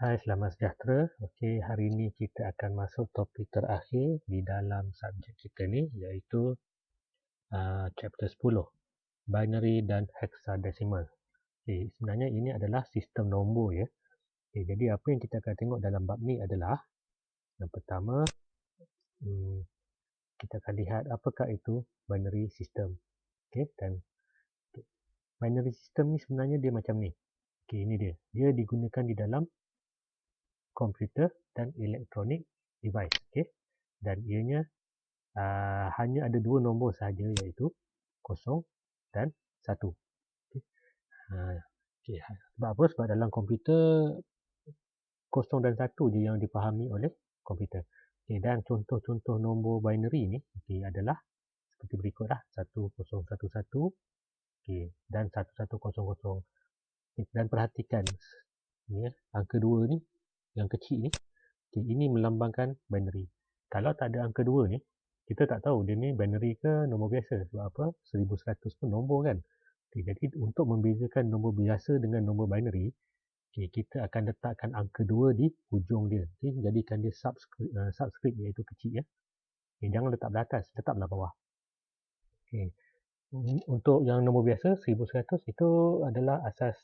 Hai, selamat sejahtera. Okey, hari ini kita akan masuk topik terakhir di dalam subjek kita ni, iaitu chapter 10, binary dan hexadecimal. Okey, sebenarnya ini adalah sistem nombor ya. Okey, jadi apa yang kita akan tengok dalam bab ni adalah yang pertama, kita akan lihat apakah itu binary system. Okey, dan binary system ni sebenarnya dia macam ni. Okey, ini dia. Dia digunakan di dalam komputer dan electronic device. Okey, dan ianya hanya ada dua nombor sahaja, iaitu 0 dan 1. Okay. Okay. Sebab apa? Sebab dalam komputer 0 dan 1 je yang dipahami oleh komputer. Okay. Dan contoh-contoh nombor binary ni okay, adalah seperti berikutlah: 1011 okay, dan 1100. Okay. Dan perhatikan ni, angka 2 ni, yang kecil ni, okay, ini melambangkan binary. Kalau tak ada angka 2 ni, kita tak tahu dia ni binary ke nombor biasa. Sebab apa? 1100 pun nombor kan. Okay, jadi untuk membezakan nombor biasa dengan nombor binary, okay, kita akan letakkan angka 2 di hujung dia. Okay, jadikan dia subscript iaitu kecil ya. Okay, jangan letak belah atas, letak belah bawah. Okay. Untuk yang nombor biasa 1100 itu adalah asas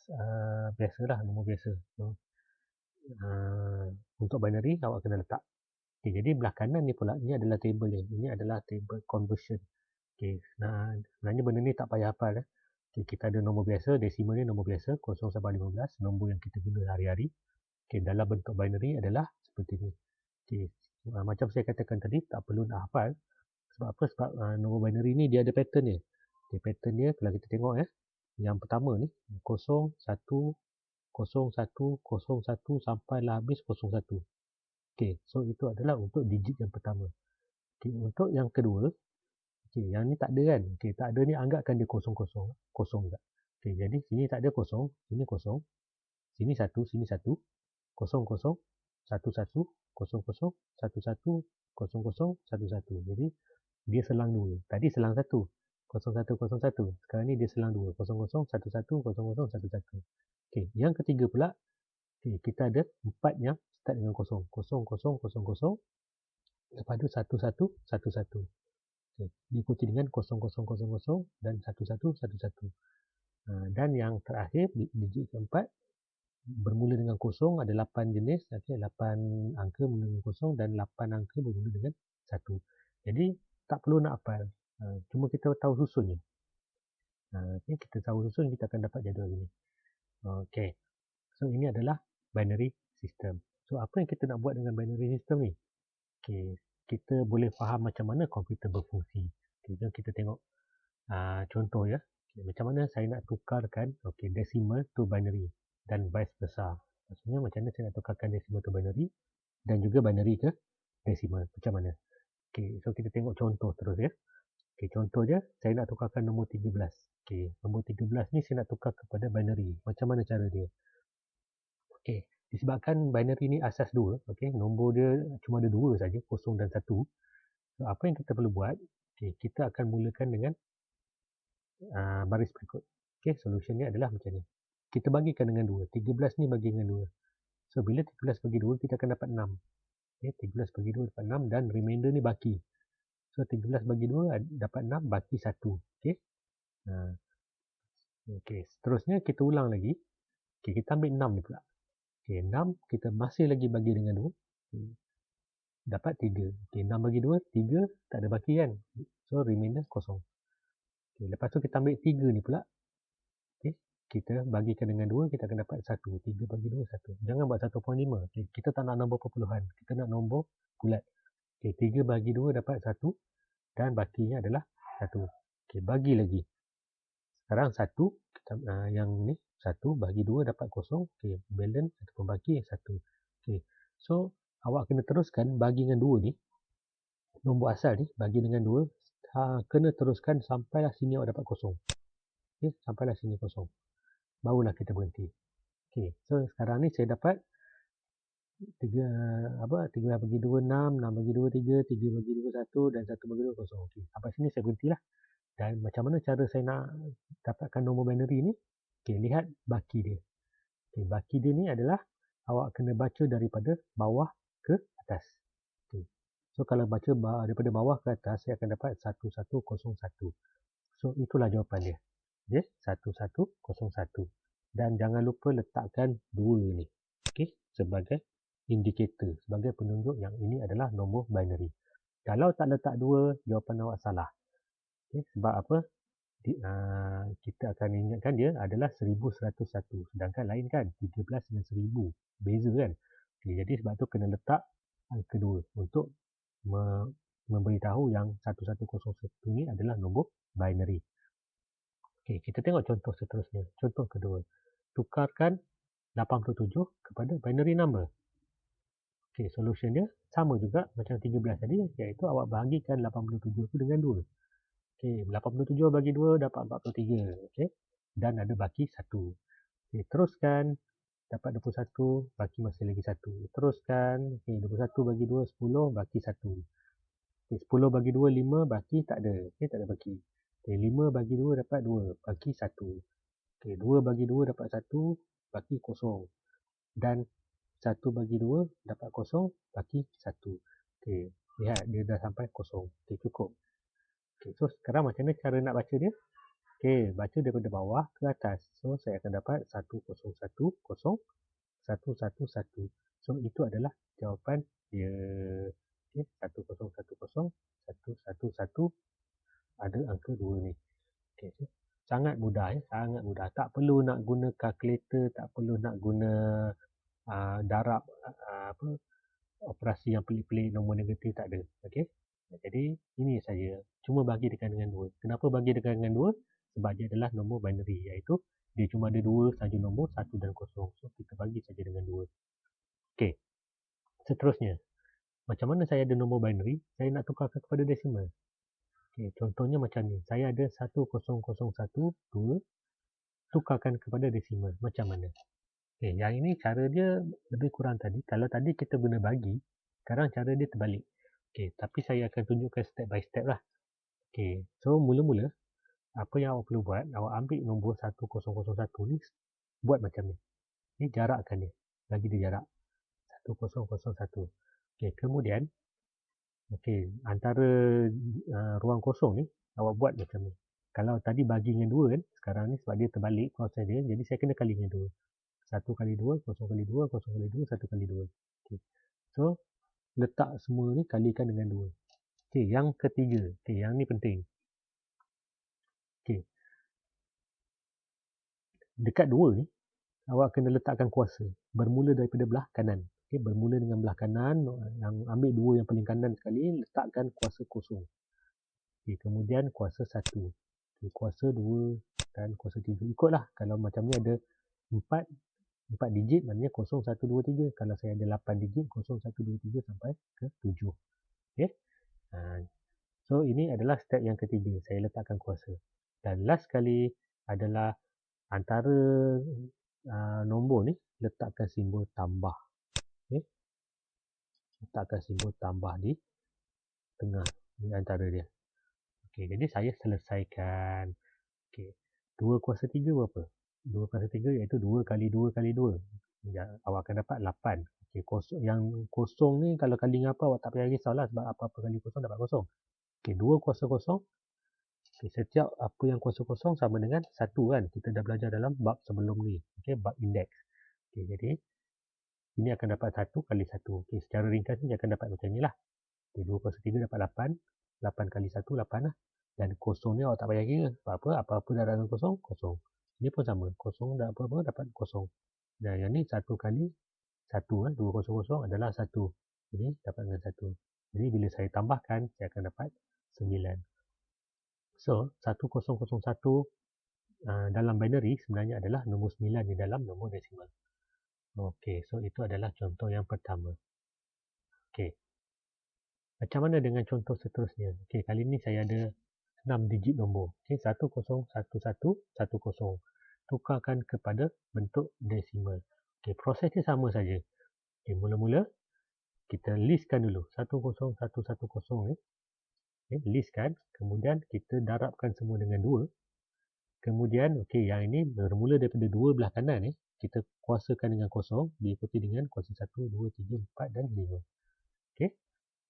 biasalah, nombor biasa. Untuk binary awak kena letak. Okay, jadi belah kanan ni pula, ni adalah table dia. Ini adalah table conversion. Okay, sebenarnya benda ni tak payah hafal. Okay, kita ada nombor biasa, desimal ni nombor biasa, 0 sampai 15, nombor yang kita guna hari-hari. Okay, dalam bentuk binary adalah seperti ni. Okay, macam saya katakan tadi, tak perlu nak hafal. Sebab apa? Sebab nombor binary ni dia ada pattern dia. Okay, pattern dia kalau kita tengok ya, yang pertama ni, 0, 1, 0, 1, 0, 1 sampailah habis 0, 1. Okay, so itu adalah untuk digit yang pertama. Okay, untuk yang kedua, okay, yang ni tak ada kan? Okay, tak ada ni anggapkan dia kosong tak? Okay, jadi sini tak ada kosong, sini kosong, sini 1, sini 1, 0, 0, 1, 1, 0, 0, 1, 1, 0, 0, 1, 1. Jadi dia selang 2. Tadi selang 1, 0, 1, 0, 1. Sekarang ni dia selang 2, 0, 0, 1, 1, 0, 0, 1, 1. Okay, yang ketiga pula, okay, kita ada 4 yang start dengan 0, 0, 0, 0, 0. Lepas tu 1, 1, 1, 1. Okay, diikuti dengan 0, 0, 0, 0 dan 1, 1, 1, 1. Dan yang terakhir, digit keempat, bermula dengan 0, ada 8 jenis, okay, 8 angka bermula dengan 0 dan 8 angka bermula dengan 1. Jadi tak perlu nak hafal, cuma kita tahu susunnya. Okay, kita tahu susun, kita akan dapat jadual ini. Okay, so ini adalah binary system. So apa yang kita nak buat dengan binary system ni? Okay, kita boleh faham macam mana komputer berfungsi. Okay, jom kita tengok contoh ya. Okay, macam mana saya nak tukarkan decimal to binary dan vice versa. Maksudnya macam mana saya nak tukarkan decimal to binary dan juga binary ke decimal. Macam mana? Okay, so kita tengok contoh terus ya. Okay, contoh je, saya nak tukarkan nombor 13. Okay, nombor 13 ni saya nak tukar kepada binary. Macam mana cara dia? Okay, disebabkan binary ni asas 2, okay, nombor dia cuma ada 2 saja, 0 dan 1. So, apa yang kita perlu buat? Okay, kita akan mulakan dengan baris berikut. Okay, solution ni adalah macam ni. Kita bagikan dengan 2. 13 ni bagi dengan 2. So, bila 13 bagi 2, kita akan dapat 6. Okay, 13 bagi 2 dapat 6 dan remainder ni baki. So, 13 bagi 2 dapat 6, baki 1. Okay. Okay, seterusnya kita ulang lagi. Okay, kita ambil 6 ni pula. Okay, 6 kita masih lagi bagi dengan 2. Okay, dapat 3. Okay, 6 bagi 2, 3 tak ada baki kan. So, remainder kosong. Okay, lepas tu kita ambil 3 ni pula. Okay, kita bagikan dengan 2, kita akan dapat 1. 3 bagi 2, 1. Jangan buat 1.5. Okay, kita tak nak nombor perpuluhan. Kita nak nombor bulat. Okay, 3 bagi 2 dapat 1. Dan bakinya adalah 1. Okay, bagi lagi. Sekarang 1, kita, yang ni 1 bagi 2 dapat 0. Okay, balance ataupun baki 1. Okay, so awak kena teruskan bagi dengan 2 ni. Nombor asal ni bagi dengan 2. Kena teruskan sampailah sini awak dapat 0. Okay, sampailah sini 0. Barulah kita berhenti. Okay, so sekarang ni saya dapat 3 bagi 2, 6. 6 bagi 2, 3. 3 bagi 2, 1. Dan 1 bagi 2, 0. Okay, sampai sini saya berhentilah. Dan macam mana cara saya nak dapatkan nombor binary ni? Okay, lihat baki dia. Okay, baki dia ni adalah awak kena baca daripada bawah ke atas. Okay. So kalau baca daripada bawah ke atas, saya akan dapat 1101. So itulah jawapan dia. Okay, 1101. Dan jangan lupa letakkan 2 ni. Okay, sebagai indikator, sebagai penunjuk yang ini adalah nombor binary. Kalau tak letak 2, jawapan awak salah. Okay, sebab apa? Kita akan ingatkan dia adalah 1101. Sedangkan lain kan, 13 dengan 1000. Beza kan? Okay, jadi sebab tu kena letak angka 2 untuk memberitahu yang 1101 ni adalah nombor binary. Okay, kita tengok contoh seterusnya. Contoh kedua. Tukarkan 87 kepada binary number. Okay, solution dia sama juga macam 13 tadi, iaitu awak bahagikan 87 tu dengan 2. Okay, 87 bagi 2 dapat 43. Okay, dan ada baki 1. Okay, teruskan. Dapat 21, baki masih lagi 1. Teruskan. Okay, 21 bagi 2, 10, baki 1. Okay, 10 bagi 2, 5, baki tak ada. Okay, tak ada baki. Okay, 5 bagi 2 dapat 2, baki 1. Okay, 2 bagi 2 dapat 1, baki 0. Dan 1 bagi 2 dapat 0, baki 1. Okay, lihat dia dah sampai 0. Okay, cukup. Okay, so sekarang macam mana cara nak baca dia? Okay, baca daripada bawah ke atas. So, saya akan dapat 1010 111. So, itu adalah jawapan dia. Okay, 1010 111. Ada angka 2 ni. Okay, so, sangat mudah ya, sangat mudah. Tak perlu nak guna kalkulator, tak perlu nak guna darab operasi yang pelik-pelik, nombor negatif, tak ada. Okay. Jadi, ini saja. Cuma bagi dekat dengan 2. Kenapa bagi dekat dengan 2? Sebab dia adalah nombor binary, iaitu dia cuma ada 2 saja nombor, 1 dan 0. So, kita bagi saja dengan 2. Okey. Seterusnya, macam mana saya ada nombor binary, saya nak tukarkan kepada desimal. Okey, contohnya macam ni. Saya ada 10012, tukarkan kepada desimal. Macam mana? Okey, yang ini cara dia lebih kurang tadi. Kalau tadi kita guna bagi, sekarang cara dia terbalik. Okey, tapi saya akan tunjukkan step by step lah. Okey, so mula-mula apa yang awak perlu buat, awak ambil nombor 1001 ni, buat macam ni. Ni jarakkan dia. Bagi dia jarak 1001. Okey, kemudian antara ruang kosong ni awak buat macam ni. Kalau tadi bagi dengan 2 kan, sekarang ni sebab dia terbalik proses dia, jadi saya kena kali dengan 2. 1 kali 2, 0 kali 2, 0 kali 2, 1 kali 2. Okey. So, letak semua ni kalikan dengan 2. Okey, yang ketiga. Okey, yang ni penting. Okey. Dekat 2 ni, awak kena letakkan kuasa. Bermula daripada belah kanan. Okey, bermula dengan belah kanan, yang ambil 2 yang paling kanan sekali, letakkan kuasa kosong. Okey, kemudian kuasa 1. Okey, kuasa 2 dan kuasa 3. Ikutlah. Kalau macam ni ada 4 digit, maknanya 0, 1, 2, 3. Kalau saya ada 8 digit, 0, 1, 2, 3 sampai ke 7. Okey. So, ini adalah step yang ketiga. Saya letakkan kuasa. Dan last sekali adalah antara nombor ni, letakkan simbol tambah. Okay. Letakkan simbol tambah di tengah, di antara dia. Okay, jadi saya selesaikan. Okay. 2 kuasa 3 berapa? 2 kuasa 3 iaitu 2 kali 2 kali 2. Ya, awak akan dapat 8. Okay, yang kosong ni kalau kali dengan apa awak tak payah risaulah, sebab apa-apa kali kosong dapat kosong. Okay, 2 kuasa kosong. Okay, setiap apa yang kuasa kosong sama dengan 1 kan. Kita dah belajar dalam bab sebelum ni. Okay, bab indeks. Okay, jadi ini akan dapat 1 kali 1. Okay, secara ringkas ni akan dapat macam ni lah. Okay, 2 kuasa 3 dapat 8. 8 kali 1, 8 lah. Dan kosong ni awak tak payah kira. Apa-apa, apa-apa dah dengan kosong, kosong. Ini pun sama. Kosong dah apa-apa dapat kosong. Dan yang ni 1 kali 1 kan. 200 adalah 1. Jadi dapat dengan 1. Jadi bila saya tambahkan, saya akan dapat 9. So, 1001 dalam binary sebenarnya adalah nombor 9 di dalam nombor desimal. Okey, so itu adalah contoh yang pertama. Okey. Macam mana dengan contoh seterusnya? Okey, kali ini saya ada 6 digit nombor. Okey, 101110. Tukarkan kepada bentuk desimal. Okey, prosesnya sama saja. Okey, mula-mula kita listkan dulu 10110 ni. Okey, listkan, kemudian kita darabkan semua dengan 2. Kemudian, okey, yang ini bermula daripada 2 belah kanan ni. kita kuasakan dengan kosong, diikuti dengan kuasa 1, 2, 3, 4 dan 5. Okey.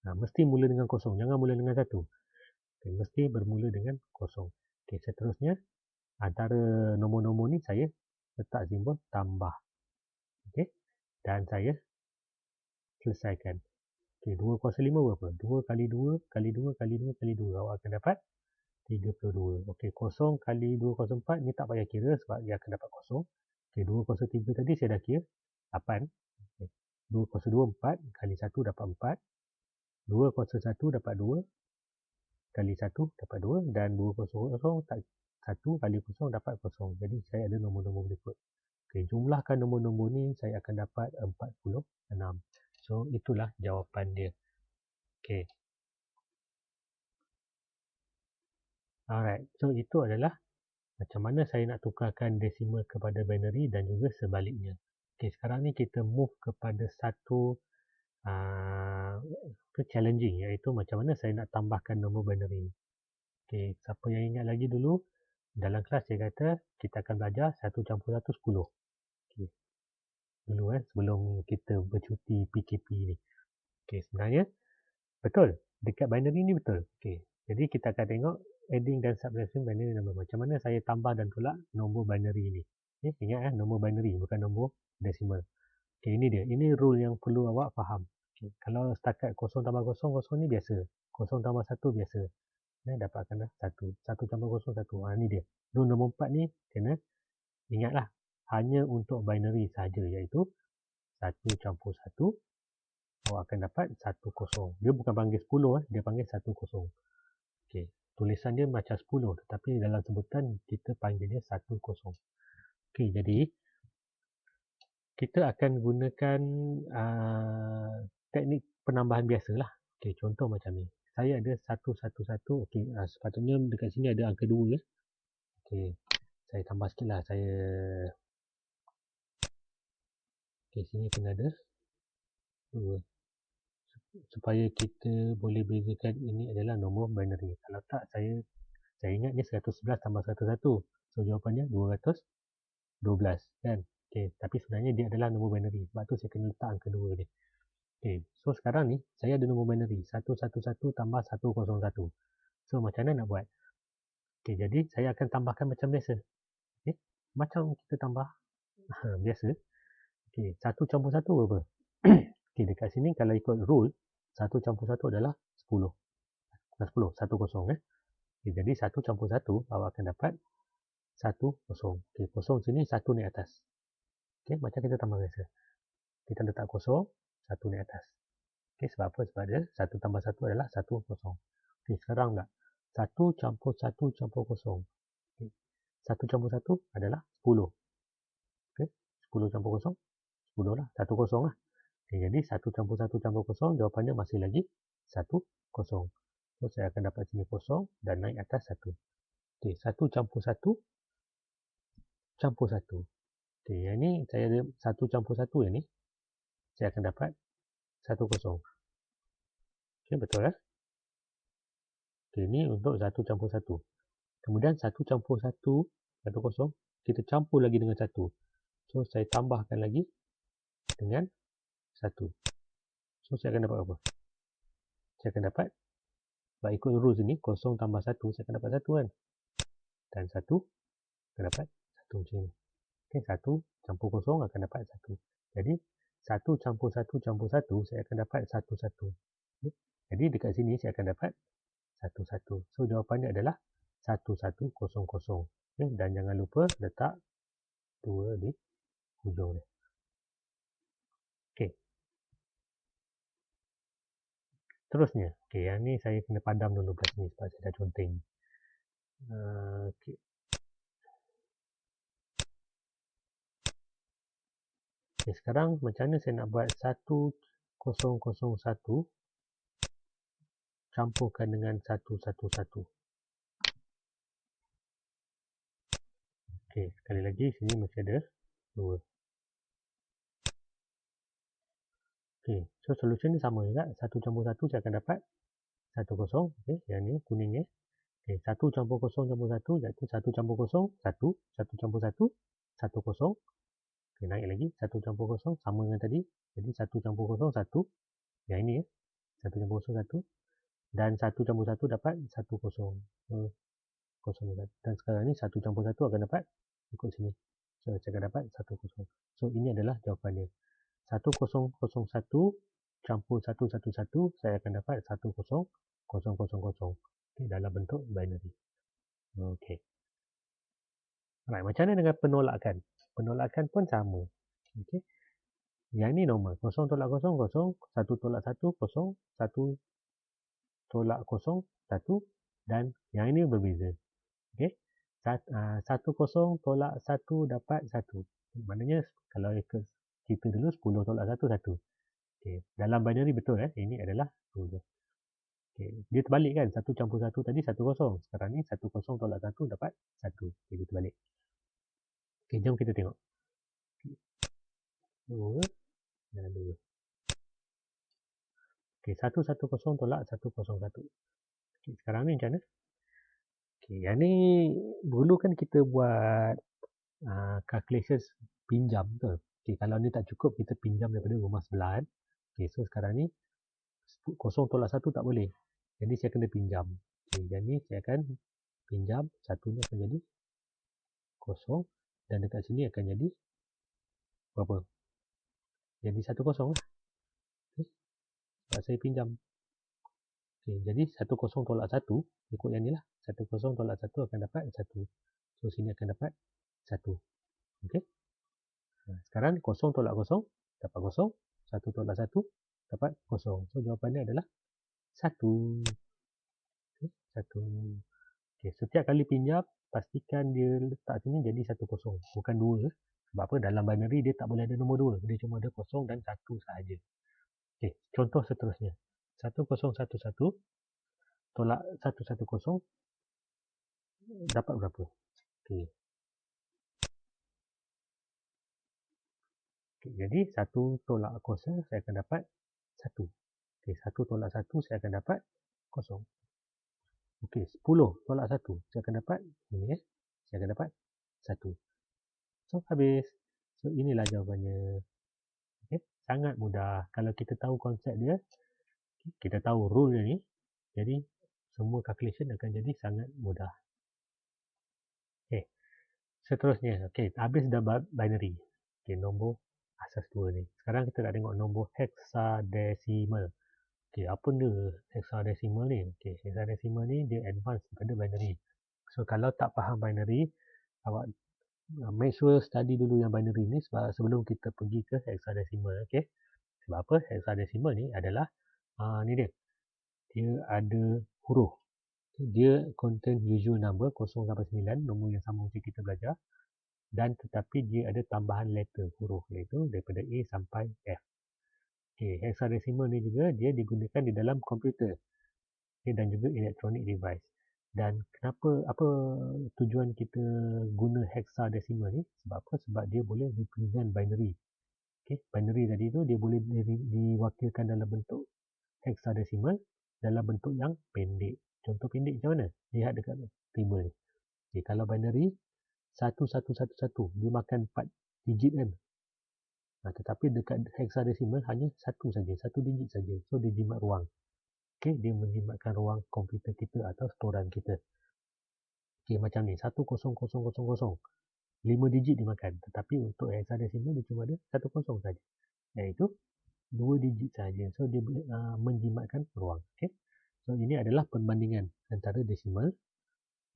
Mesti mula dengan kosong, jangan mula dengan 1. Okay, mesti bermula dengan kosong. Okey, seterusnya antara nombor-nombor ni saya letak simbol tambah. Okey. Dan saya selesaikan. Okey, 2 kuasa 5 berapa? 2 kali 2 kali 2 kali 2 kali 2. Awak akan dapat 32. Okey, kosong kali 2 kuasa 4 ni tak payah kira sebab dia akan dapat kosong. Okey, 2 kuasa 3 tadi saya dah kira 8. Okay. 2 kuasa 2 4 kali 1 dapat 4. 2 kuasa 1 dapat 2 kali 1 dapat 2 dan 2 kuasa 0 tak 1 kali kosong dapat kosong. Jadi saya ada nombor-nombor berikut. Okey, jumlahkan nombor-nombor ni saya akan dapat 46. So itulah jawapan dia. Okey. Alright. So itu adalah macam mana saya nak tukarkan desimal kepada binary dan juga sebaliknya. Okey, sekarang ni kita move kepada satu challenging, iaitu macam mana saya nak tambahkan nombor binary ni. Okey, siapa yang ingat lagi dulu dalam kelas saya kata kita akan belajar 1 campur 1 10. Okey. Dulu sebelum kita bercuti PKP ni. Okey, sebenarnya betul. Dekat binary ni betul. Okey. Jadi kita akan tengok adding dan subtraction binary number. Macam mana saya tambah dan tolak nombor binary ni. Okay, ingat nombor binary bukan nombor decimal. Okay, ini dia. Ini rule yang perlu awak faham. Okay, kalau setakat 0 tambah 0, 0 ni biasa. 0 tambah 1 biasa. Dapatkan dah 1. 1 tambah 0, 1. Ni dia. Rule nombor 4 ni kena ingatlah. Hanya untuk binary sahaja, iaitu 1 campur 1. Awak akan dapat 10. Dia bukan panggil 10, dia panggil 10. Okey, tulisan dia macam 10 tetapi dalam sebutan kita panggil dia 10. Okey, jadi kita akan gunakan teknik penambahan biasalah. Okey, contoh macam ni. Saya ada 111. Okey, sepatutnya dekat sini ada angka 2 ya. Okey, saya tambah sikitlah. Okey, sini kena ada 2. Supaya kita boleh bezakan ini adalah nombor binary. Kalau tak, saya ingat ni 111 tambah 101. So jawapannya 212 kan. Okay, tapi sebenarnya dia adalah nombor binary. Sebab tu saya kena letak angka 2 ni. Okay, so sekarang ni saya ada nombor binary 111 tambah 101. So macam mana nak buat? Okay, jadi saya akan tambahkan macam biasa. Okay, macam kita tambah biasa. Okay, 1 campur 1 berapa? Okay, dekat sini kalau ikut rule 1 campur 1 adalah 10. 10, 10, 10. Okay, jadi 1 campur 1 awak akan dapat 1, 0. Okay, 0 sini 1 naik atas. Okay, macam kita tambah biasa. Kita letak 0, 1 naik atas. Okay, sebab apa? Sebab dia 1 tambah 1 adalah 1, 0. Okay, sekarang pula 1 campur 1 campur 0. Okay, 1 campur 1 adalah 10. Okay, 10 campur 0, 10 lah. 1, 0 lah. Okay, jadi 1 campur 1 campur 0, jawapannya masih lagi 1, 0. So, saya akan dapat sini 0 dan naik atas 1. Okay, 1 campur 1 campur 1. Okay, yang ni saya ada 1 campur 1 yang ni. Saya akan dapat 1, 0. Okay, betul Okay, ni untuk 1 campur 1. Kemudian 1 campur 1, 1, 0. Kita campur lagi dengan 1. So, saya tambahkan lagi dengan 1. So, saya akan dapat apa? Saya akan dapat, sebab ikut rules ni, 0 tambah 1, saya akan dapat 1 kan? Dan 1, akan dapat 1 macam ni. Okay, 1 campur 0 akan dapat 1. Jadi, 1 campur 1 campur 1, saya akan dapat 1, 1. Okay. Jadi, dekat sini saya akan dapat 1, 1. So, jawapannya adalah 1, 1, 0, 0. Okay. Dan jangan lupa letak 2 di hujung dia. Okay. Terusnya, okay, yang ni saya kena padam dulu kat sini sebab saya dah conteng. Okay. Okay, sekarang macam mana saya nak buat 1001 campurkan dengan 111. Okay, sekali lagi sini masih ada 2. Okay, so solution ni sama juga. 1 campur 1 saya akan dapat 1, 0. Okay, yang ni kuning ni. Okay, 1 campur 0 campur 1 iaitu 1 campur 0, 1. 1 campur 1, 1, 0. Okay, naik lagi 1 campur kosong sama dengan tadi. Jadi 1 campur kosong 1. Yang ini 1 campur kosong 1. Dan 1 campur 1 dapat 1 kosong. Kosong dan sekarang ni 1 campur 1 akan dapat ikut sini. So saya akan dapat 1 kosong. So ini adalah jawapannya. 1001 campur 111 saya akan dapat 1000. Okay, dalam bentuk binary. Okey. Alright, macam mana dengan penolakan? Penolakan pun sama. Okey. Yang ni normal. 0 tolak 0, 0. 1 tolak 1, 0. 1 tolak 0, 1. Dan yang ini berbeza. Okey. 1 0 tolak 1 dapat 1. Maknanya kalau kita dulu 10 tolak 1, 1. Okay. Dalam binary betul ini adalah 2. Okay. Dia terbalik kan, 1 campur 1 tadi 1 0. Sekarang ni 1 0 tolak 1 dapat 1. Okay, dia terbalik. Okay, jom kita tengok. 2 dan 2. Okay, 1 1 0 tolak 1 0 1. Okay, sekarang ni macam mana? Okay, yang ni dulu kan kita buat calculations pinjam tu. Okay, kalau ni tak cukup kita pinjam daripada rumah sebelah kan. Okay, so sekarang ni 0 tolak 1 tak boleh. Jadi saya kena pinjam. Okay, yang ni saya akan pinjam. 1 ni akan jadi 0. Dan dekat sini akan jadi berapa? Jadi 1 0 lah. Okay. Sebab saya pinjam. Okay, jadi 1 0 tolak 1 ikut yang ni lah. 1 0 tolak 1 akan dapat 1. So sini akan dapat 1. Okay. Sekarang 0 tolak 0 dapat 0. 1 tolak 1 dapat 0. So jawapannya adalah 1. Okay, 1. Okay, setiap kali pinjam pastikan dia letak sini jadi 1 0. Bukan 2. Sebab apa? Dalam binary dia tak boleh ada nombor 2. Dia cuma ada 0 dan 1 sahaja. Okay, contoh seterusnya. 1011 tolak 110 dapat berapa? Okay. Okay, jadi 1 tolak 0 saya akan dapat 1. Okay, 1 tolak 1 saya akan dapat 0. Okay, 10 tolak 1 saya akan dapat ini saya akan dapat 1. So habis. So inilah jawapannya. Okay, sangat mudah. Kalau kita tahu konsep dia, kita tahu rule dia ni, jadi semua calculation akan jadi sangat mudah. Okay, seterusnya. Okay, habis dah binary. Okay, nombor asas 2 ni. Sekarang kita nak tengok nombor hexadecimal. Okay, apa benda hexadecimal ni? Okay, hexadecimal ni dia advance daripada binary. So kalau tak faham binary, awak make sure study dulu yang binary ni sebelum kita pergi ke hexadecimal. Okay, sebab apa? Hexadecimal ni adalah ni dia ada huruf. Dia contain usual number 0 sampai 9, nombor yang sama macam kita belajar, dan tetapi dia ada tambahan letter huruf, iaitu daripada A sampai F. Okay, hexadecimal ni juga dia digunakan di dalam komputer, okay, dan juga electronic device. Dan kenapa, apa tujuan kita guna hexadecimal ni? Sebab apa? Sebab dia boleh represent binary. Okay, binary tadi tu dia boleh diwakilkan dalam bentuk hexadecimal dalam bentuk yang pendek. Contoh pendek macam mana? Lihat dekat table ni. Okay, kalau binary 1111 dia makan 4 digit kan. Tetapi dekat hexadecimal hanya 1 saja, 1 digit saja. So dia jimat ruang. Okay, dia menjimatkan ruang komputer kita atau storan kita. Okay, macam ni 10000. 5 digit dia makan. Tetapi untuk hexadecimal dia cuma ada 10 saja. Iaitu 2 digit saja. So dia boleh menjimatkan ruang. Okay. So ini adalah perbandingan antara desimal.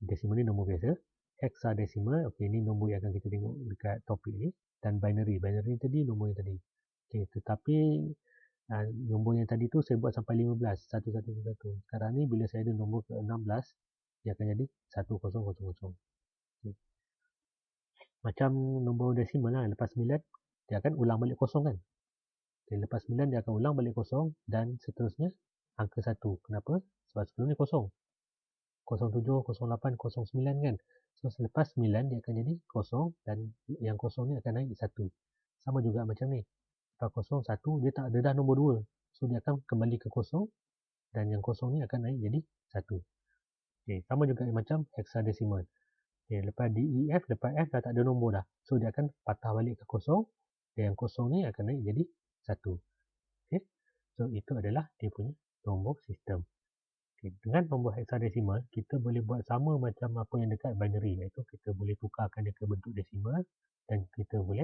Desimal ni nombor biasa. Hexadecimal, okay, ini nombor yang akan kita tengok dekat topik ni. Dan binary. Binary tadi nombor yang tadi. Okay, tetapi nombor yang tadi tu saya buat sampai 15. 1111. Sekarang ni bila saya ada nombor ke 16, dia akan jadi 1000. Okay. Macam nombor desimal lah. Lepas 9, dia akan ulang balik kosong kan. Okay, lepas 9 dia akan ulang balik kosong dan seterusnya angka 1. Kenapa? Sebab sebelum ni kosong. 07, 08, 09 kan. So selepas 9 dia akan jadi kosong dan yang kosong ni akan naik 1. Sama juga macam ni. Lepas kosong 1 dia tak ada dah nombor 2. So dia akan kembali ke kosong dan yang kosong ni akan naik jadi 1. Okay, sama juga macam hexadecimal. Okay, lepas DEF, lepas F dah tak ada nombor dah. So dia akan patah balik ke kosong. Dan yang kosong ni akan naik jadi 1. Okay. So itu adalah dia punya nombor sistem. Okay. Dengan nombor hexadesimal, kita boleh buat sama macam apa yang dekat binary. Iaitu kita boleh tukarkan dia ke bentuk desimal. Dan kita boleh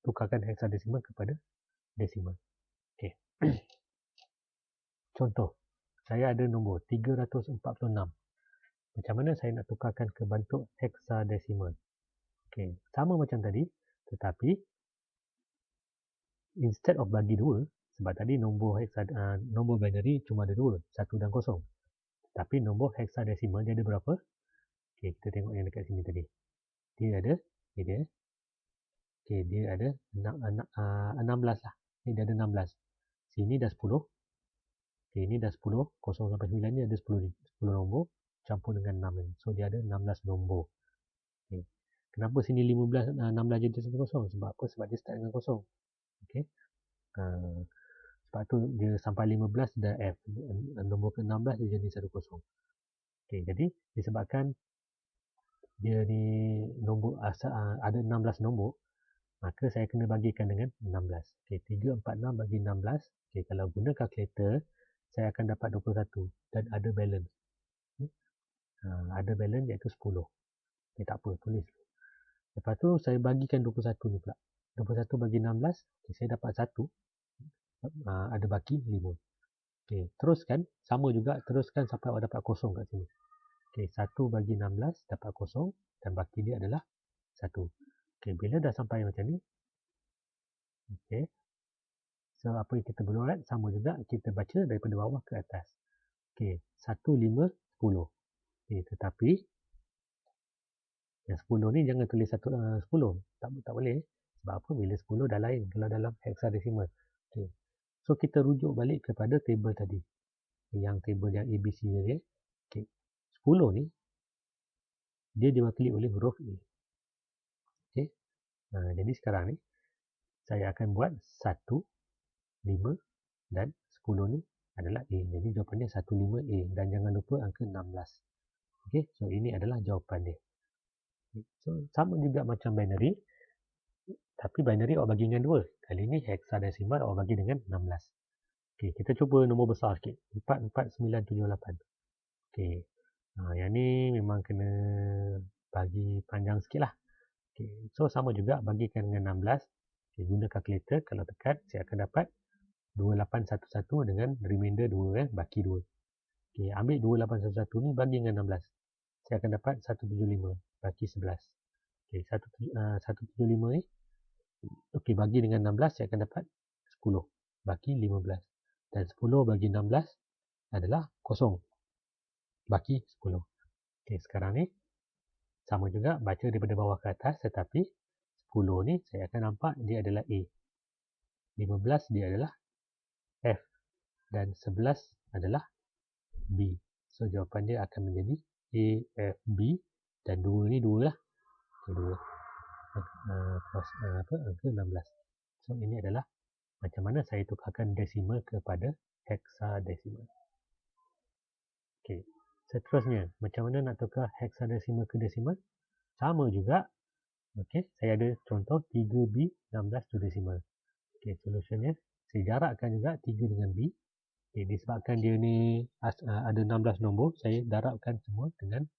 tukarkan hexadesimal kepada desimal. Okay. Contoh, saya ada nombor 346. Macam mana saya nak tukarkan ke bentuk hexadesimal? Okay. Sama macam tadi, tetapi instead of bagi 2, sebab tadi nombor binary cuma ada 2, 1 dan 0. Tapi nombor hexadesimal dia ada berapa? Okay, kita tengok yang dekat sini tadi. Dia ada 16 lah. Ini dia ada 16. Sini dah 10. Okay, ini dah 10. 0 sampai 9 ni ada 10 nombor. Campur dengan 6 ni. So, dia ada 16 nombor. Okay. Kenapa sini 16 jadi 1 Sebab apa? Sebab dia start dengan 0. Okay. Sebab tu dia sampai 15 dah F. Nombor ke-16 dia jadi 1. Okay, jadi disebabkan dia ni nombor ada 16 nombor, maka saya kena bagikan dengan 16. Okay, 346 bagi 16. Okay, kalau guna kalkulator, saya akan dapat 21 dan ada balance. Okay. Ada balance iaitu 10. Okay, tak apa, tulis. Lepas tu saya bagikan 21 ni pula. 21 bagi 16, okay, saya dapat 1. Ada baki 5. Okay, teruskan, sama juga, teruskan sampai awak dapat kosong kat sini. Okay, 1 bagi 16 dapat kosong dan baki dia adalah 1. Okay, bila dah sampai macam ni, okay, so apa yang kita buat, sama juga, kita baca daripada bawah ke atas. Okay, 1, 5, 10. Okay, tetapi yang 10 ni jangan tulis 10. Tak boleh. Sebab apa? Bila 10 dah lain kalau dalam hexadesimal. Okay. So kita rujuk balik kepada table tadi. Yang table yang ABC tadi. Okay. 10 ni dia diwakili oleh huruf A. Okay. Jadi sekarang ni saya akan buat 1, 5 dan 10 ni adalah A. Jadi jawapannya 1, 5, A. Dan jangan lupa angka 16. Okay. So ini adalah jawapan dia. So sama juga macam binary. Tapi binary awak bagi dengan 2. Kali ni hexadesimal awak bagi dengan 16. Okey, kita cuba nombor besar sikit. 44978. Okey. Yang ni memang kena bagi panjang sikit lah. Okey, so sama juga bagikan dengan 16. Okey, guna kalkulator. Kalau tekan, saya akan dapat 2811 dengan remainder 2, baki 2. Okey, ambil 2811 ni bagi dengan 16. Saya akan dapat 175, baki 11. Okey, 175 ni. Okey, bagi dengan 16, saya akan dapat 10, baki 15. Dan 10 bagi 16 adalah 0, baki 10. Okey, sekarang ni sama juga baca daripada bawah ke atas, tetapi 10 ni saya akan nampak dia adalah A. 15 dia adalah F. Dan 11 adalah B. So jawapan dia akan menjadi A, F, B. Dan 2 ni 2 lah. Okay, 2. Angka 16. So ini adalah macam mana saya tukarkan desimal kepada hexadesimal. Okey. Seterusnya, macam mana nak tukar hexadesimal ke desimal? Sama juga. Okey, saya ada contoh 3B 16 to decimal. Okey, solutionnya saya jarakkan juga 3 dengan B. Okey, disebabkan dia ni ada 16 nombor, saya darabkan semua dengan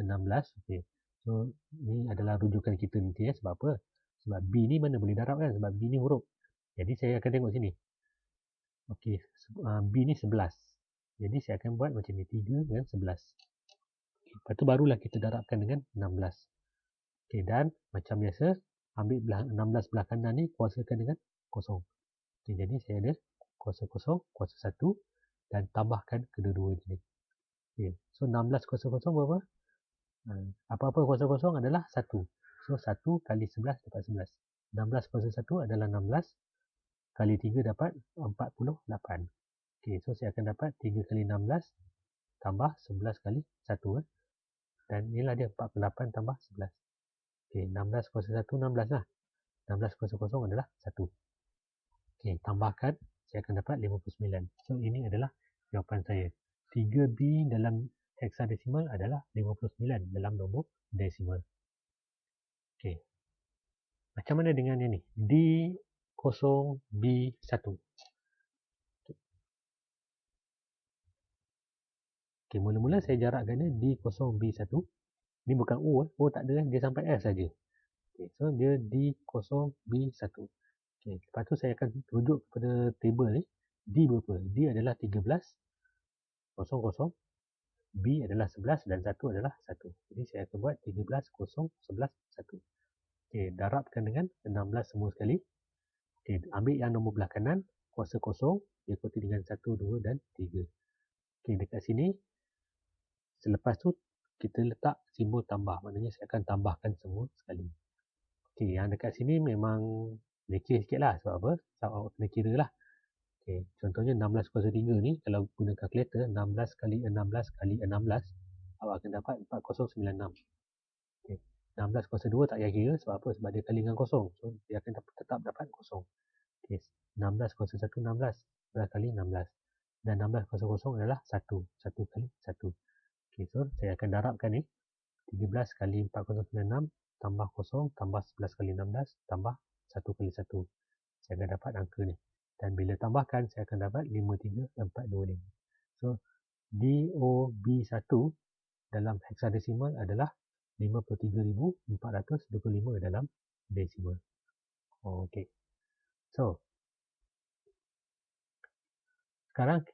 16. Okey. So, ni adalah rujukan kita nanti ya. Sebab apa? Sebab B ni mana boleh darab kan? Sebab B ni huruf. Jadi saya akan tengok sini. Okey, B ni 11. Jadi saya akan buat macam ni, 3 dengan 11. Lepas tu barulah kita darabkan dengan 16. Okey, dan macam biasa, ambil 16 belah kanan ni, kuasakan dengan 0. Okey, jadi saya ada kuasa 0, kuasa 1 dan tambahkan kedua-dua ni. Okey, so 16 kuasa 0 berapa? Apa-apa kuasa 0 adalah 1. So 1 kali 11 dapat 11. 16 kuasa 1 adalah 16. Kali 3 dapat 48. Okey, so saya akan dapat 3 kali 16 tambah 11 kali 1. Dan inilah dia 48 tambah 11. Okey, 16 kuasa 1, 16 lah. 16 kuasa 0 adalah 1. Okey, tambahkan, saya akan dapat 59. So, ini adalah jawapan saya. 3B dalam heksadesimal adalah 59 dalam nombor desimal. Okey. Macam mana dengan yang ni? D0B1. Okey, mula-mula saya jarakkan dia D0B1. Ni bukan O, O tak ada, dia sampai S saja. Okey, so dia D0B1. Okey, lepas tu saya akan rujuk kepada table ni. D berapa? D adalah 13, 00, B adalah 11 dan 1 adalah 1. Jadi saya akan buat 13, 0, 11, 1. Okey, darabkan dengan 16 semua sekali. Okey, ambil yang nombor belah kanan, kuasa kosong, diikuti dengan 1, 2 dan 3. Okey, dekat sini, selepas tu kita letak simbol tambah. Maknanya saya akan tambahkan semua sekali. Okey, yang dekat sini memang leceh sikit lah. Sebab apa? Sebab awak kena kira lah. Okey, contohnya 16 kuasa 3 ni, kalau guna kalkulator, 16 kali 16 kali 16, awak akan dapat 4096. Okay. 16 kuasa 2 tak payah kira. Sebab apa? Sebab dia kali dengan kosong. So, dia akan tetap dapat kosong. Okay. 16 kuasa 1, 16. 11 kali 16. Dan 16 kuasa kosong adalah 1. 1 kali 1. Okay, so, saya akan darabkan ni. 13 kali 4096 tambah kosong tambah 11 kali 16 tambah 1 kali 1. Saya akan dapat angka ni. Dan bila tambahkan, saya akan dapat 53425. So, DOB1 dalam heksadesimal adalah 53,425 dalam desimal. Okey. So, sekarang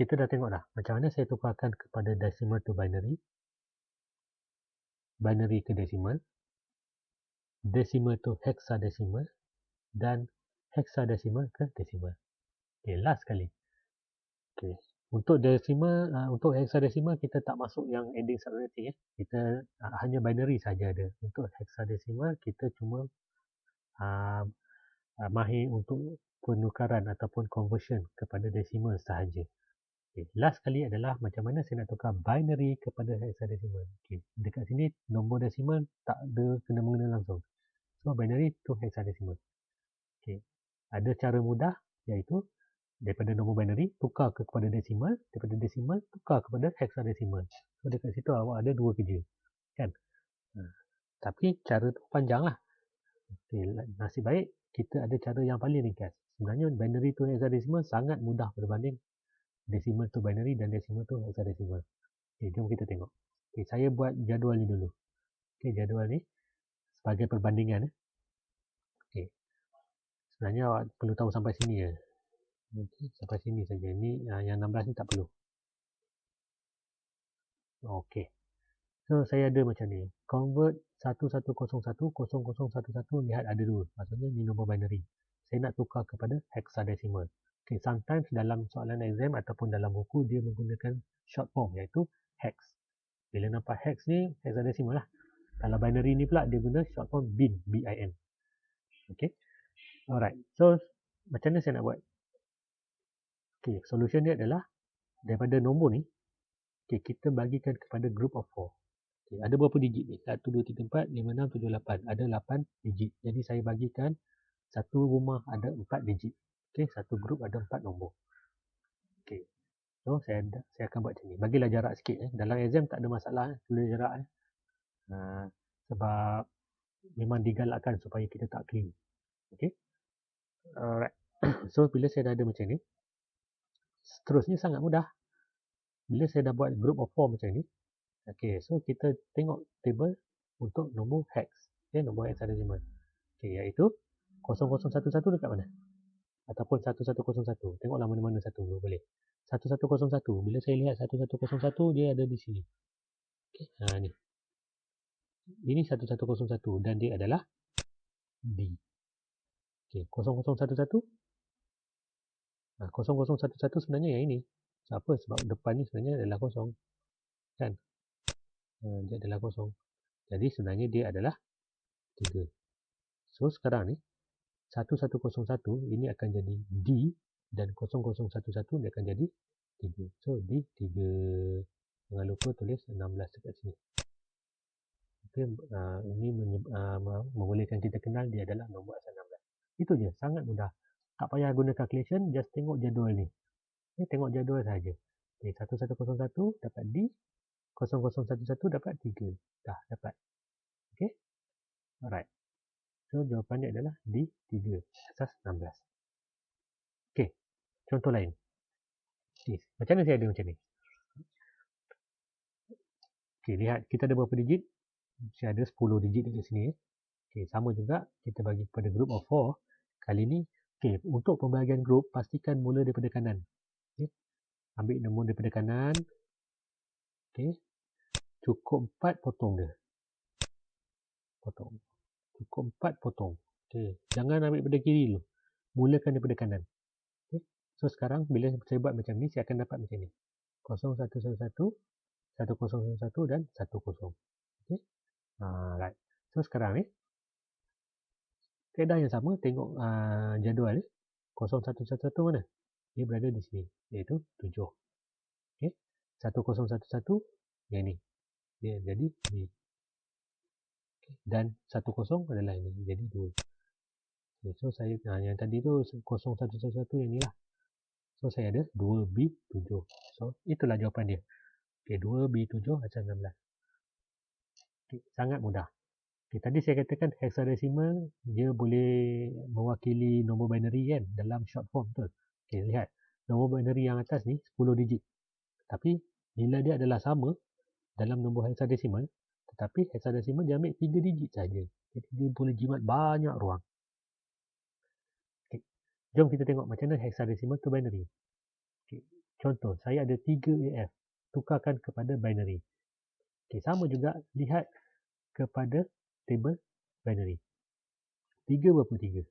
kita dah tengok dah macam mana saya tukarkan kepada decimal to binary, binary ke decimal, decimal to hexadecimal dan hexadecimal ke decimal. Okey, last sekali. Okey. Untuk decimal, untuk hexadecimal kita tak masuk yang ending subtracting. Kita hanya binary saja ada. Untuk hexadecimal kita cuma mahir untuk penukaran ataupun conversion kepada decimal sahaja. Okay. Last sekali adalah macam mana saya nak tukar binary kepada hexadecimal. Okay. Dekat sini nombor desimal tak ada kena-mengena langsung. So binary to hexadecimal. Okay. Ada cara mudah iaitu daripada nombor binary tukar kepada desimal, daripada desimal tukar kepada hexadecimal. So dekat situ awak ada dua kerja. Kan? Tapi cara tu panjang lah. Okay. Nasib baik kita ada cara yang paling ringkas. Sebenarnya binary to hexadecimal sangat mudah berbanding decimal to binary dan decimal to hexadecimal. Okay, jom kita tengok. Okay, saya buat jadual ni dulu. Okay, jadual ni sebagai perbandingan. Okay. Sebenarnya awak perlu tahu sampai sini je. Okay, sampai sini saja. Ni yang 16 ni tak perlu. Okay. So, saya ada macam ni. Convert 1101 0011, lihat ada dua. Maksudnya ni nombor binary. Saya nak tukar kepada hexadecimal. Okay, sometimes dalam soalan exam ataupun dalam buku dia menggunakan short form iaitu hex. Bila nampak hex ni hexadecimal lah. Kalau binary ni pula dia guna short form bin, B-I-N. Okay. Alright. So macam mana saya nak buat? Okay, solution dia adalah daripada nombor ni, okay, kita bagikan kepada group of 4. Okay, ada berapa digit ni? 1, 2, 3, 4, 5, 6, 7, 8. Ada 8 digit. Jadi saya bagikan satu rumah ada 4 digit. Okay, satu group ada 4 nombor. Okay. So saya akan buat macam ni. Bagilah jarak sikit. Dalam exam tak ada masalah. Tulis jarak. Sebab memang digalakkan supaya kita tak clean. Okay. Alright. So bila saya dah ada macam ni, seterusnya sangat mudah. Bila saya dah buat group of 4 macam ni, okay, so kita tengok table untuk nombor hex. Okay, nombor hexadecimal. Okay, iaitu 0011 dekat mana? Ataupun 1101. Tengoklah mana-mana satu boleh. 1101. Bila saya lihat 1101 dia ada di sini. Okay, ni. Ini 1101 dan dia adalah D. Okay, 0011. 0011 sebenarnya yang ini. Apa? Sebab depan ni sebenarnya adalah kosong. Kan? Dia adalah kosong. Jadi sebenarnya dia adalah 3. So sekarang ni 1101 ini akan jadi D dan 0011 dia akan jadi 3. So D 3. Jangan lupa tulis 16 dekat sini. Okay, ini membolehkan kita kenal dia adalah nombor asal 16. Itu je, sangat mudah. Tak payah guna calculation, just tengok jadual ni. Okay, tengok jadual saja. Okay, 1101 dapat D, 0011 dapat 3. Dah dapat. Okey. Alright. So jawapan dia adalah D3 asas 16. Okey. Contoh lain. Okay. Macam mana saya ada macam ni? Okey, lihat kita ada berapa digit? Saya ada 10 digit dekat sini. Okey, sama juga kita bagi kepada group of 4. Kali ni, okey, untuk pembahagian group pastikan mula daripada kanan. Okey. Ambil nombor daripada kanan. Okey. Cukup 4 potong dia. Potong. Cukup 4 potong. Okey, jangan ambil daripada kiri dulu. Mulakan daripada kanan. Okey. So sekarang bila saya buat macam ni, saya akan dapat macam ni. 0111 1011 dan 10. Okey. Right. So sekarang ni kaedah yang sama, tengok jadual ni. 0111 mana? Dia berada di sini, iaitu 7. Okey. 1011 yang ni. Dia jadi ni. Okay. Dan 10 adalah ini, jadi 2. Okay. So saya yang tadi tu 0111 yang ni lah. So saya ada 2B7. So itulah jawapan dia. Okay, 2B7 asal 16. Okay, sangat mudah. Okay, tadi saya katakan hexadecimal dia boleh mewakili nombor binary kan dalam short form tu. Okay, lihat. Nombor binary yang atas ni 10 digit. Tapi bila dia adalah sama dalam nombor hexadecimal, tetapi hexadecimal dia ambil 3 digit saja. Jadi dia boleh jimat banyak ruang. Okay. Jom kita tengok macam mana hexadecimal tu binary. Okay. Contoh, saya ada 3AF. Tukarkan kepada binary. Okay, sama juga lihat kepada table binary. 3 berapa 3?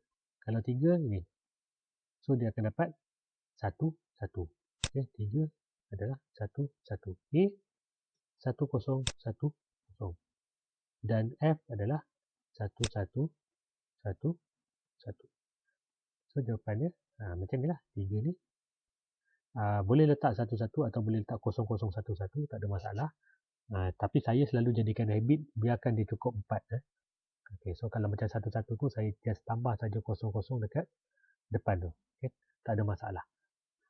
Kalau 3 ini. So dia akan dapat 1, 1. Okay, 3 adalah 1, 1. A 1, 0, 1, 0. Dan F adalah 1, 1, 1, 1. So jawapannya macam ni lah. 3 ni. Boleh letak 1, 1 atau boleh letak 0, 0, 1, 1. Tak ada masalah. Tapi saya selalu jadikan habit biarkan dia cukup 4. Okay, so kalau macam 1, 1 tu saya just tambah saja 0, 0 dekat depan tu. Okay, tak ada masalah.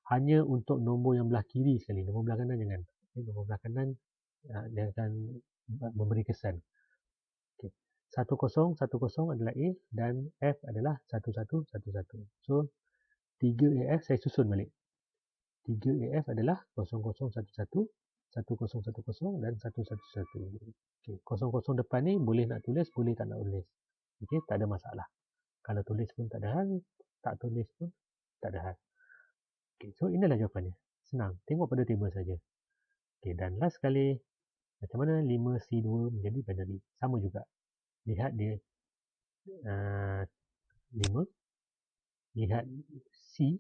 Hanya untuk nombor yang belah kiri sekali. Nombor belah kanan jangan. Okay, nombor belah kanan dia akan memberi kesan. Okay. 1, 0, 1, 0 adalah A dan F adalah 1, 1, 1, 1. So 3AF saya susun balik. 3AF adalah 0, 0, 1, 1, 10, 10 dan 111. Okay. 00 depan ni boleh nak tulis, boleh tak nak tulis. Okay, tak ada masalah. Kalau tulis pun tak ada hal, tak tulis pun tak ada hal. Okay, so inilah jawapannya. Senang, tengok pada table saja. Okay, dan last sekali, macam mana 5C2 menjadi binary? Sama juga. Lihat dia 5, lihat C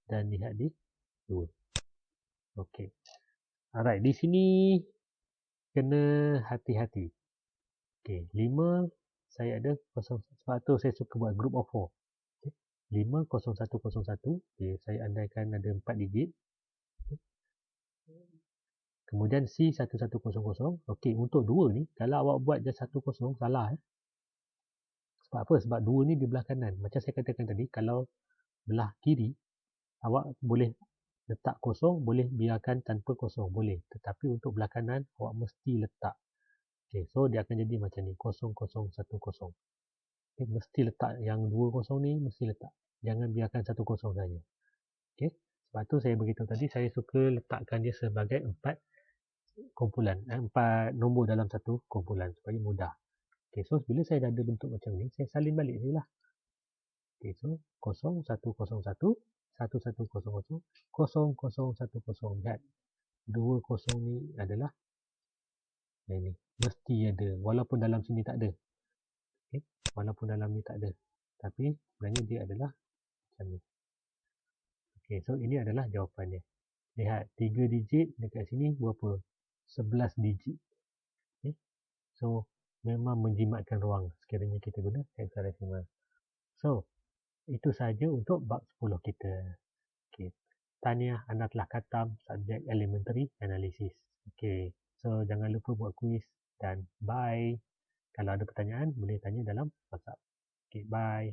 dan lihat di 2. Okay. Alright, di sini kena hati-hati. Okay, 5 saya ada 0, sebab tu saya suka buat group of 4. Okay. 5, 0, 1, 0, 1. Okay, saya andaikan ada 4 digit. Okay. Kemudian C 1, 1, 0, 0. Okay, untuk 2 ni, kalau awak buat je 1, 0, salah. Sebab apa? Sebab 2 ni di belah kanan. Macam saya katakan tadi, kalau belah kiri, awak boleh letak 0, boleh biarkan tanpa 0, boleh. Tetapi untuk belah kanan, awak mesti letak. Okay, so dia akan jadi macam ni, 0, 0, 1, 0. Okay, mesti letak yang 2, 0 ni, mesti letak. Jangan biarkan 1, 0 saja. Okay, sebab tu saya beritahu tadi, saya suka letakkan dia sebagai 4 kumpulan, 4 nombor dalam satu kumpulan, supaya mudah. Okay, so bila saya dah ada bentuk macam ni, saya salin balik je lah. Okay, so 0, 1, 0, 1, 1, 1, 0, 0, 0, 0, 1, 0. Lihat, 2, 0 ni adalah ini. Mesti ada, walaupun dalam sini tak ada. Okay, walaupun dalam ni tak ada. Tapi sebenarnya dia adalah macam ni. Okay, so ini adalah jawapannya. Lihat, 3 digit dekat sini berapa? 11 digit. Okay, so memang menjimatkan ruang sekiranya kita guna hexadecimal. So, itu sahaja untuk bab 10 kita. Okay. Tahniah, anda telah khatam subjek elementary analysis. Okay. So, jangan lupa buat kuis dan bye. Kalau ada pertanyaan, boleh tanya dalam WhatsApp. Okay, bye.